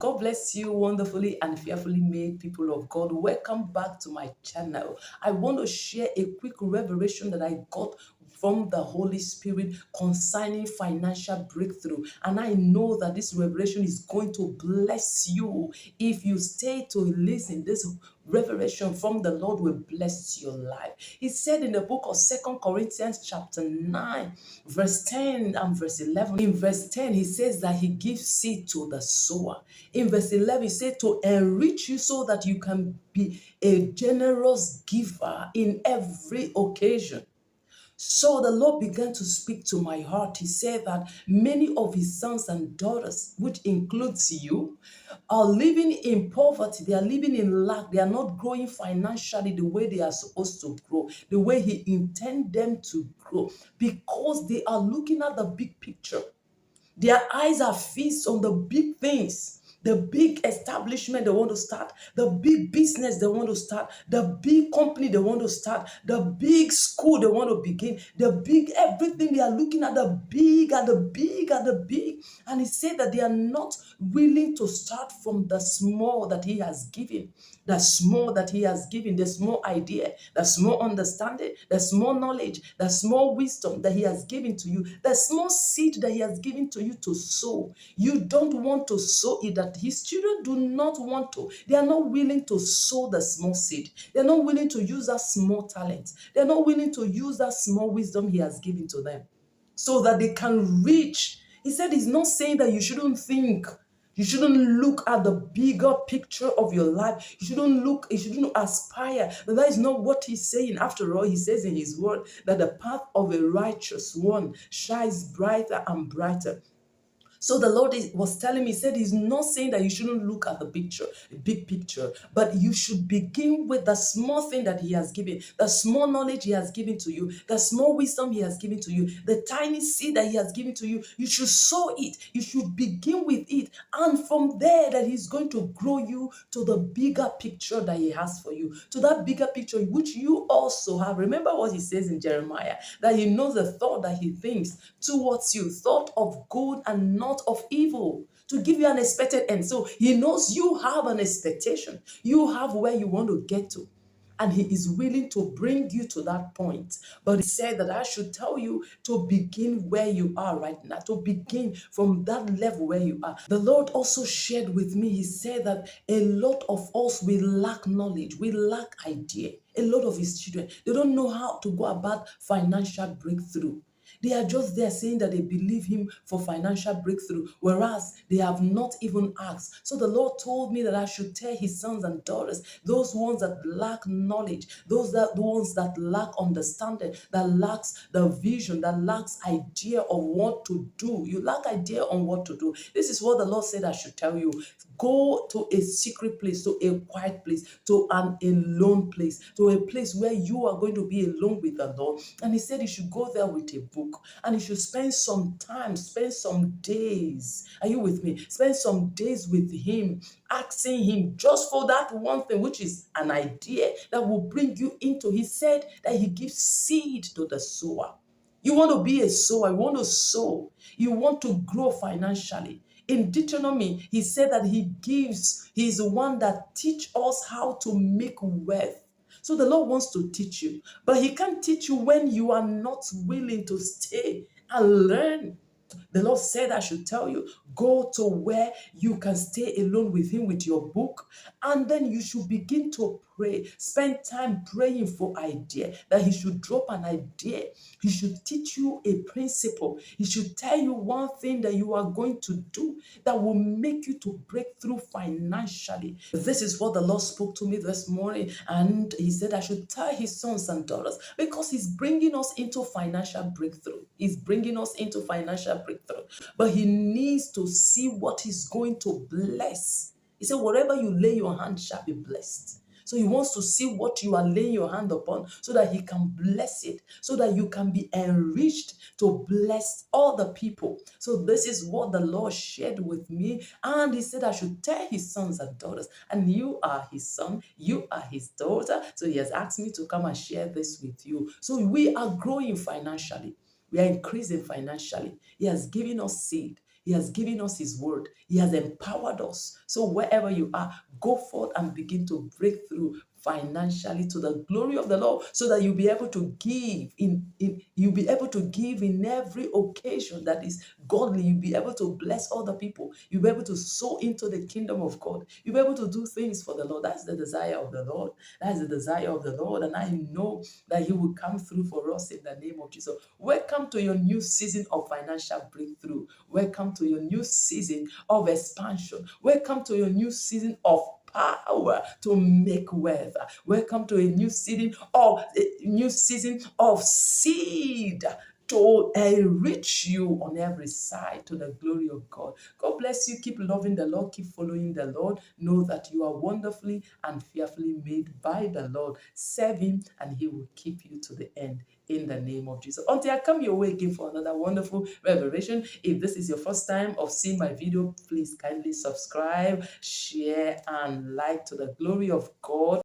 God bless you, wonderfully and fearfully made people of God. Welcome back to my channel. I want to share a quick revelation that I got from the Holy Spirit concerning financial breakthrough. And I know that this revelation is going to bless you if you stay to listen. This revelation from the Lord will bless your life. He said in the book of Second Corinthians chapter 9, verse 10 and verse 11. In verse 10, he says that he gives seed to the sower. In verse 11, he said to enrich you so that you can be a generous giver in every occasion. So the Lord began to speak to my heart. He said that many of his sons and daughters, which includes you, are living in poverty. They are living in lack. They are not growing financially the way they are supposed to grow, the way he intended them to grow, because they are looking at the big picture. Their eyes are fixed on the big things, the big establishment they want to start, the big business they want to start, the big company they want to start, the big school they want to begin, the big everything. They are looking at the big and the big and the big. And he said that they are not willing to start from the small that he has given, the small that he has given, the small idea, the small understanding, the small knowledge, the small wisdom that he has given to you, the small seed that he has given to you to sow. You don't want to sow it, that his children do not want to. They are not willing to sow the small seed. They're not willing to use that small talent. They're not willing to use that small wisdom he has given to them so that they can reach. He said he's not saying that you shouldn't think. You shouldn't look at the bigger picture of your life. You shouldn't aspire. But that is not what he's saying. After all, he says in his word that the path of a righteous one shines brighter and brighter. So the Lord was telling me, he said he's not saying that you shouldn't look at the picture, the big picture, but you should begin with the small thing that he has given, the small knowledge he has given to you, the small wisdom he has given to you, the tiny seed that he has given to you. You should sow it. You should begin with it. And from there that he's going to grow you to the bigger picture that he has for you, to that bigger picture which you also have. Remember what he says in Jeremiah, that he knows the thought that he thinks towards you, thought of good and not of evil, to give you an expected end. So he knows you have an expectation. You have where you want to get to. And he is willing to bring you to that point. But he said that I should tell you to begin where you are right now, to begin from that level where you are. The Lord also shared with me, he said that a lot of us, we lack knowledge, we lack idea. A lot of his children, they don't know how to go about financial breakthrough. They are just there saying that they believe him for financial breakthrough, whereas they have not even asked. So the Lord told me that I should tell his sons and daughters, those ones that lack knowledge, the ones that lack understanding, that lacks the vision, that lacks idea of what to do. You lack idea on what to do. This is what the Lord said I should tell you. Go to a secret place, to a quiet place, to an alone place, to a place where you are going to be alone with the Lord. And he said you should go there with a book, and you should spend some time, spend some days. Are you with me? Spend some days with him, asking him just for that one thing, which is an idea that will bring you into. He said that he gives seed to the sower. You want to be a sower, you want to sow, you want to grow financially. In Deuteronomy, he said that he is the one that teach us how to make wealth. So the Lord wants to teach you, but he can't teach you when you are not willing to stay and learn. The Lord said I should tell you, go to where you can stay alone with him with your book, and then you should begin to pray. Spend time praying for idea, that he should drop an idea. He should teach you a principle. He should tell you one thing that you are going to do that will make you to break through financially. This is what the Lord spoke to me this morning, and he said I should tell his sons and daughters, because he's bringing us into financial breakthrough. He's bringing us into financial breakthrough, but he needs to see what he's going to bless. He said, whatever you lay your hand shall be blessed. So he wants to see what you are laying your hand upon so that he can bless it, so that you can be enriched to bless all the people. So this is what the Lord shared with me. And he said I should tell his sons and daughters. And you are his son, you are his daughter. So he has asked me to come and share this with you. So we are growing financially. We are increasing financially. He has given us seed. He has given us His word. He has empowered us. So wherever you are, go forth and begin to break through financially to the glory of the Lord, so that you'll be able to give you'll be able to give in every occasion that is godly. You'll be able to bless other people. You'll be able to sow into the kingdom of God. You'll be able to do things for the Lord. That's the desire of the Lord. That's the desire of the Lord. And I know that He will come through for us in the name of Jesus. Welcome to your new season of financial breakthrough. Welcome to your new season of expansion. Welcome to your new season of power to make wealth. Welcome to a new season of seed to enrich you on every side to the glory of God. God bless you. Keep loving the Lord. Keep following the Lord. Know that you are wonderfully and fearfully made by the Lord. Serve Him and He will keep you to the end. In the name of Jesus. Until I come your way again for another wonderful revelation. If this is your first time of seeing my video, please kindly subscribe, share, and like to the glory of God.